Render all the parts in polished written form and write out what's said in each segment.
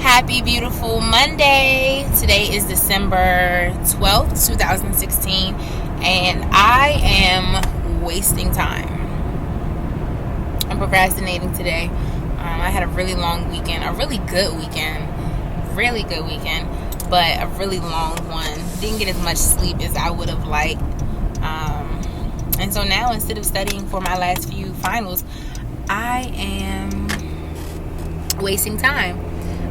Happy beautiful Monday. Today is December 12th, 2016, and I am wasting time. I'm procrastinating today. I had a really long weekend, a really good weekend, but a really long one. Didn't get as much sleep as I would have liked. And so now, instead of studying for my last few finals, I am wasting time.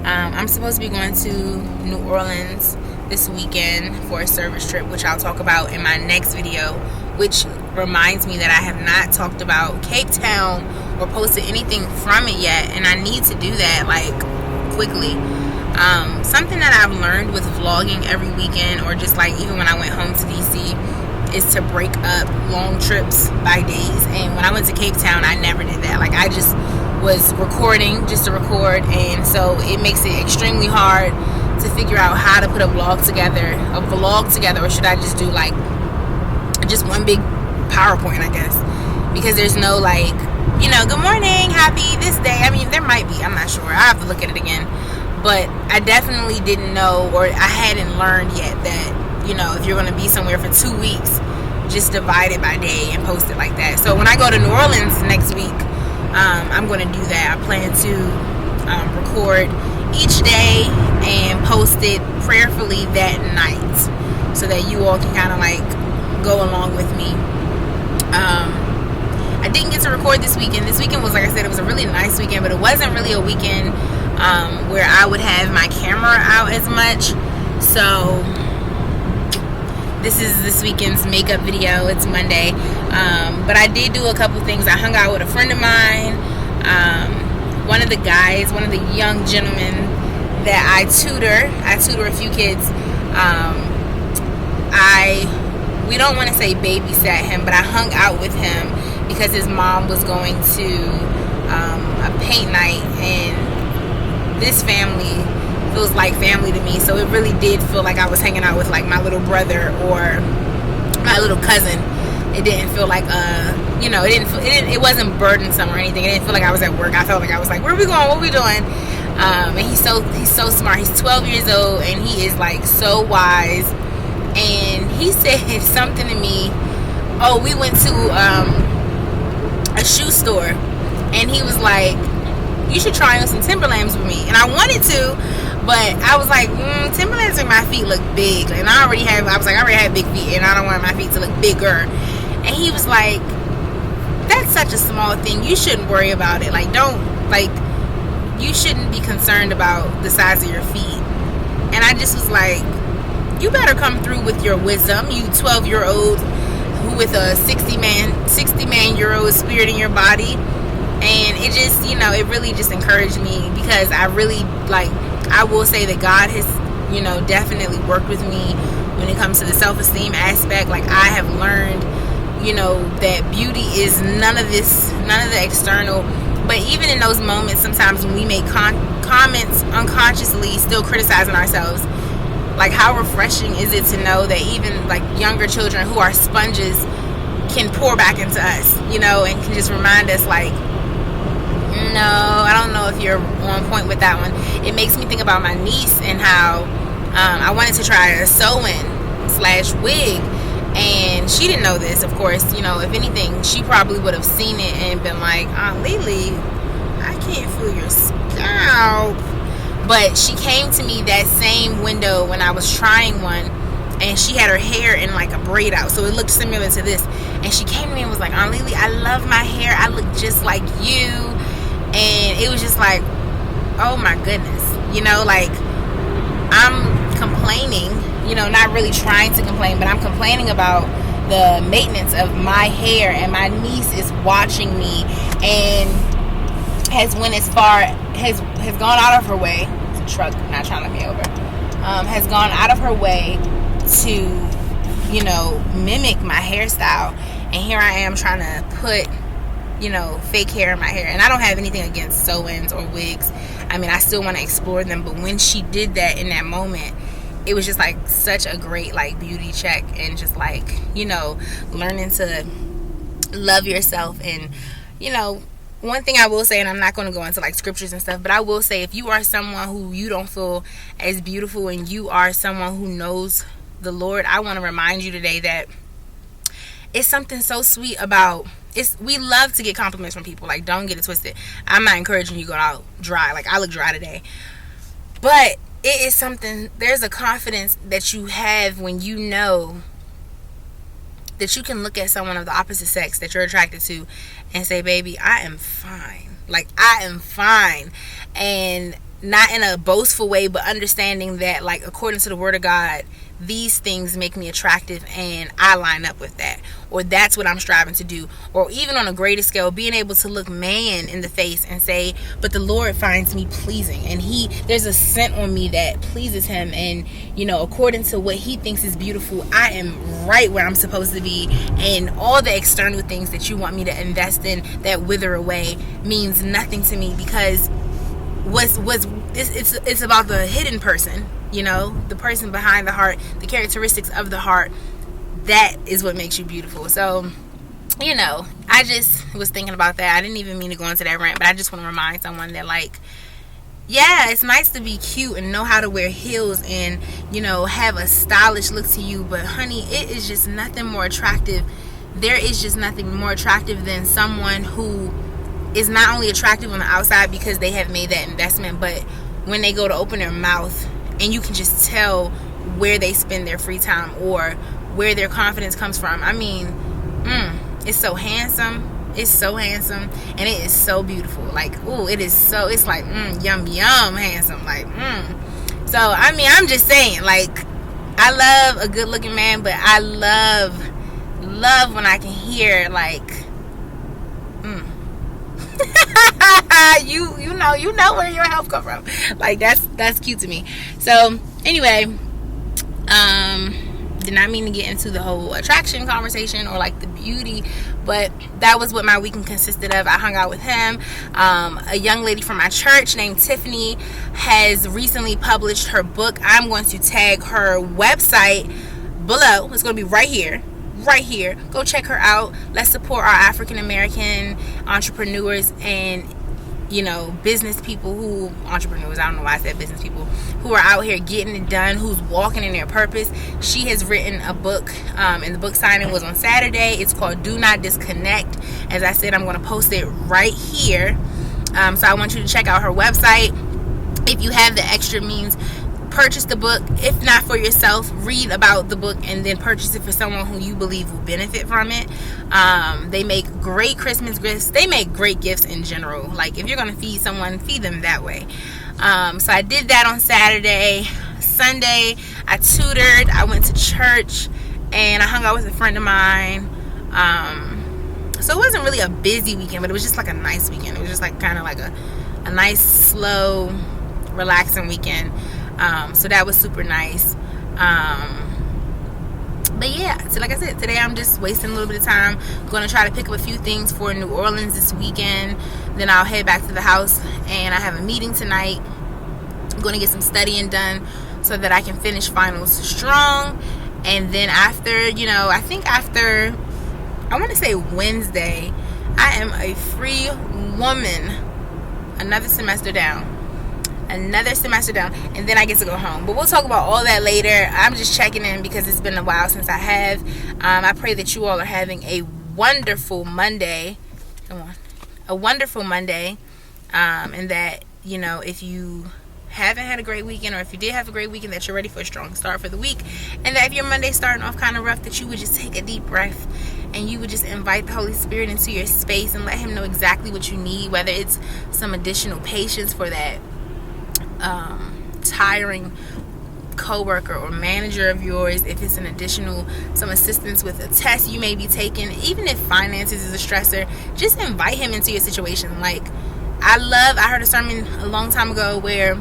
I'm supposed to be going to New Orleans this weekend for a service trip, which I'll talk about in my next video, which reminds me that I have not talked about Cape Town or posted anything from it yet, and I need to do that quickly. Something that I've learned with vlogging every weekend, or just even when I went home to DC, is to break up long trips by days. And when I went to Cape Town, I never did that. I just was recording just to record, and so it makes it extremely hard to figure out how to put a vlog together, or should I just do just one big PowerPoint, I guess, because there's no good morning, happy this day. I mean, there might be, I'm not sure, I have to look at it again, but I definitely didn't know, or I hadn't learned yet that if you're going to be somewhere for 2 weeks, just divide it by day and post it like that. So when I go to New Orleans next week, I'm going to do that. I plan to record each day and post it prayerfully that night, so that you all can kind of go along with me. I didn't get to record this weekend. This weekend was, like I said, it was a really nice weekend, but it wasn't really a weekend where I would have my camera out as much. So this is this weekend's makeup video. It's Monday. But I did do a couple things. I hung out with a friend of mine. One of the young gentlemen that I tutor a few kids. We don't want to say babysat him, but I hung out with him because his mom was going to a paint night, and this family feels like family to me, so it really did feel like I was hanging out with my little brother or my little cousin. It didn't feel like it wasn't burdensome or anything. It didn't feel like I was at work. I felt like I was where are we going, what are we doing? And he's so smart. He's 12 years old, and he is so wise. And he said something to me. We went to a shoe store, and he was like, you should try on some Timberlands with me. And I wanted to, but I was like, Timberlands make my feet look big, and I already have big feet, and I don't want my feet to look bigger. And he was like, that's such a small thing, you shouldn't worry about it. You shouldn't be concerned about the size of your feet. And I just was like, you better come through with your wisdom, you 12-year-old with a 60-man-year-old spirit in your body. And it just, it really just encouraged me, because I really, I will say that God has, definitely worked with me when it comes to the self-esteem aspect. I have learned, that beauty is none of the external. But even in those moments, sometimes when we make comments unconsciously, still criticizing ourselves, how refreshing is it to know that even younger children who are sponges can pour back into us, and can just remind us no, I don't know if you're on point with that one. It makes me think about my niece and how I wanted to try a sew-in/wig, and she didn't know this, of course. If anything, she probably would have seen it and been like, Aunt Lily, I can't feel your scalp. But she came to me that same window when I was trying one, and she had her hair in a braid out, so it looked similar to this. And she came to me and was like, Aunt Lily, I love my hair, I look just like you. And it was just oh my goodness, I'm complaining, not really trying to complain, but I'm complaining about the maintenance of my hair, and my niece is watching me and has gone out of her way. It's a truck not trying to let me over. Has gone out of her way to mimic my hairstyle, and here I am trying to put fake hair in my hair. And I don't have anything against sew-ins or wigs. I mean, I still want to explore them, but when she did that in that moment, it was just such a great beauty check, and just learning to love yourself, and one thing I will say, and I'm not going to go into like scriptures and stuff, but I will say, if you are someone who you don't feel as beautiful and you are someone who knows the Lord, I want to remind you today that it's something so sweet about we love to get compliments from people. Like, don't get it twisted. I'm not encouraging you to go out dry. Like, I look dry today. But it is something, there's a confidence that you have when you know that you can look at someone of the opposite sex that you're attracted to and say, baby, I am fine. Like, I am fine. And not in a boastful way, but understanding that, like, according to the word of God, these things make me attractive and I line up with that, or that's what I'm striving to do. Or even on a greater scale, being able to look man in the face and say, but the Lord finds me pleasing, and there's a scent on me that pleases him, and according to what he thinks is beautiful, I am right where I'm supposed to be. And all the external things that you want me to invest in that wither away means nothing to me, because it's about the hidden person, the person behind the heart, the characteristics of the heart. That is what makes you beautiful. So, I just was thinking about that. I didn't even mean to go into that rant, but I just want to remind someone that, like, yeah, it's nice to be cute and know how to wear heels and, have a stylish look to you. But, honey, it is just nothing more attractive. There is just nothing more attractive than someone who is not only attractive on the outside because they have made that investment, but when they go to open their mouth and you can just tell where they spend their free time or where their confidence comes from. I mean, it's so handsome. It's so handsome, and it is so beautiful. Like, ooh, it's like, yum, yum, handsome. Like, So, I mean, I'm just saying, like, I love a good looking man, but I love when I can hear, like, you know where your help come from. Like, that's cute to me. So anyway, did not mean to get into the whole attraction conversation or like the beauty, but that was what my weekend consisted of. I hung out with him. A young lady from my church named Tiffany has recently published her book. I'm going to tag her website below. It's going to be right here. Go check her out. Let's support our African American entrepreneurs and business people entrepreneurs, I don't know why I said business people, who are out here getting it done, who's walking in their purpose. She has written a book, and the book signing was on Saturday. It's called Do Not Disconnect. As I said, I'm going to post it right here. So I want you to check out her website. If you have the extra means, purchase the book. If not for yourself, read about the book and then purchase it for someone who you believe will benefit from it. They make great Christmas gifts. They make great gifts in general. Like, if you're going to feed someone, feed them that way. So I did that on Saturday. Sunday, I tutored. I went to church and I hung out with a friend of mine. So it wasn't really a busy weekend, but it was just like a nice weekend. It was just like kind of like a nice, slow, relaxing weekend. So that was super nice. But yeah, so like I said, today I'm just wasting a little bit of time. Going to try to pick up a few things for New Orleans this weekend. Then I'll head back to the house, and I have a meeting tonight. I'm going to get some studying done so that I can finish finals strong. And then after, I think after, I want to say Wednesday, I am a free woman. Another semester down, and then I get to go home. But we'll talk about all that later. I'm just checking in because it's been a while since I have. I pray that you all are having a wonderful Monday. A wonderful Monday. And that, if you haven't had a great weekend, or if you did have a great weekend, that you're ready for a strong start for the week. And that if your Monday's starting off kind of rough, that you would just take a deep breath and you would just invite the Holy Spirit into your space and let him know exactly what you need, whether it's some additional patience for that tiring coworker or manager of yours, if it's some assistance with a test you may be taking, even if finances is a stressor, just invite him into your situation. Like, I heard a sermon a long time ago where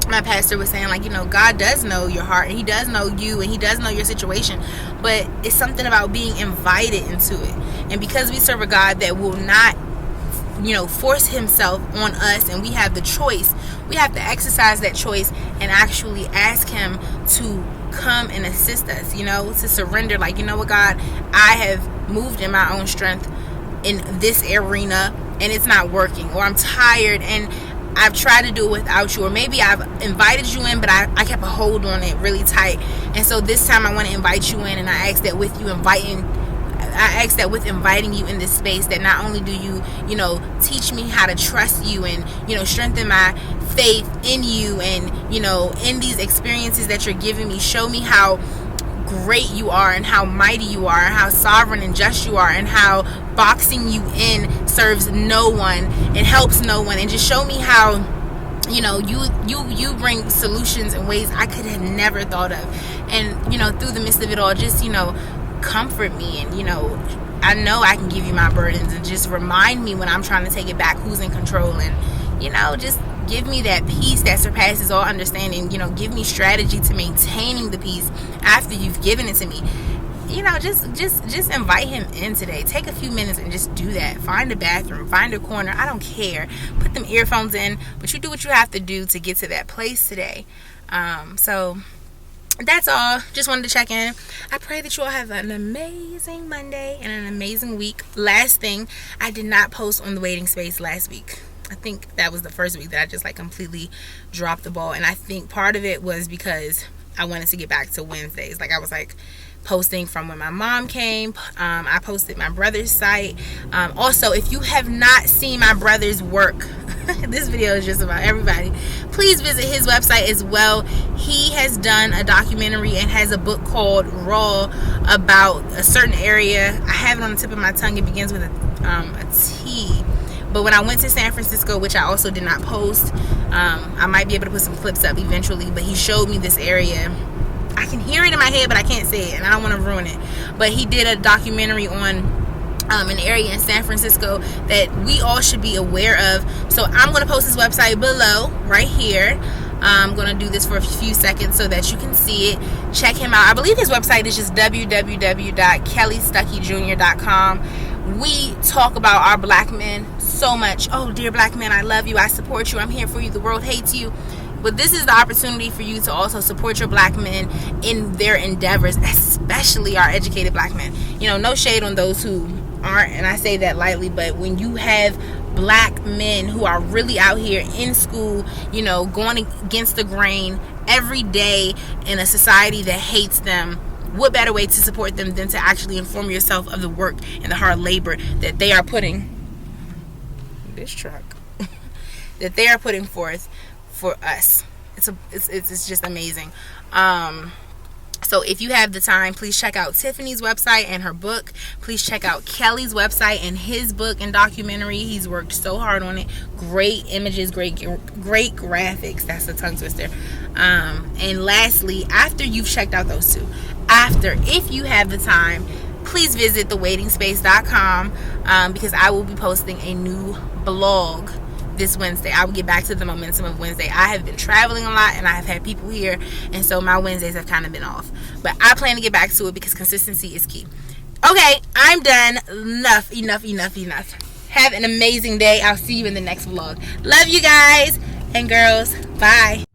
my pastor was saying, like, God does know your heart, and he does know you, and he does know your situation, but it's something about being invited into it. And because we serve a God that will not force himself on us, and we have the choice, we have to exercise that choice and actually ask him to come and assist us, to surrender. Like, what, God, I have moved in my own strength in this arena, and it's not working, or I'm tired and I've tried to do it without you, or maybe I've invited you in but I kept a hold on it really tight, and so this time I want to invite you in, and I ask that with inviting you in this space, that not only do you teach me how to trust you and strengthen my faith in you, and in these experiences that you're giving me, show me how great you are and how mighty you are and how sovereign and just you are, and how boxing you in serves no one and helps no one, and just show me how you bring solutions in ways I could have never thought of, and through the midst of it all, just comfort me, and I know I can give you my burdens, and just remind me when I'm trying to take it back who's in control, and just give me that peace that surpasses all understanding. Give me strategy to maintaining the peace after you've given it to me. Just invite him in today. Take a few minutes and just do that. Find a bathroom, find a corner, I don't care. Put them earphones in, but you do what you have to do to get to that place today. So that's all. Just wanted to check in. I pray that you all have an amazing Monday and an amazing week. Last thing, I did not post on the waiting space last week. I think that was the first week that I just completely dropped the ball, and I think part of it was because I wanted to get back to Wednesdays. I was posting from when my mom came. I posted my brother's site. Also, if you have not seen my brother's work, this video is just about everybody, please visit his website as well. He has done a documentary and has a book called Raw about a certain area. I have it on the tip of my tongue. It begins with a T. But when I went to San Francisco, which I also did not post, I might be able to put some clips up eventually, but he showed me this area. I can hear it in my head, but I can't say it, and I don't want to ruin it. But he did a documentary on an area in San Francisco that we all should be aware of. So I'm going to post his website below, right here. I'm going to do this for a few seconds so that you can see it. Check him out. I believe his website is just www.kellystuckeyjr.com. We talk about our black men so much. Oh, dear black men, I love you. I support you. I'm here for you. The world hates you. But this is the opportunity for you to also support your black men in their endeavors, especially our educated black men. No shade on those who aren't, and I say that lightly, but when you have black men who are really out here in school, going against the grain every day in a society that hates them, what better way to support them than to actually inform yourself of the work and the hard labor that they are putting that they are putting forth for us. It's just amazing. So if you have the time, please check out Tiffany's website and her book. Please check out Kelly's website and his book and documentary. He's worked so hard on it. Great images, great graphics. That's a tongue twister. And lastly, after you've checked out those two, if you have the time, please visit thewaiting.space.com, because I will be posting a new blog this Wednesday. I will get back to the momentum of Wednesday. I have been traveling a lot and I have had people here, and so my Wednesdays have kind of been off, but I plan to get back to it because consistency is key. Okay, I'm done. Enough. Have an amazing day. I'll see you in the next vlog. Love you guys and girls. Bye.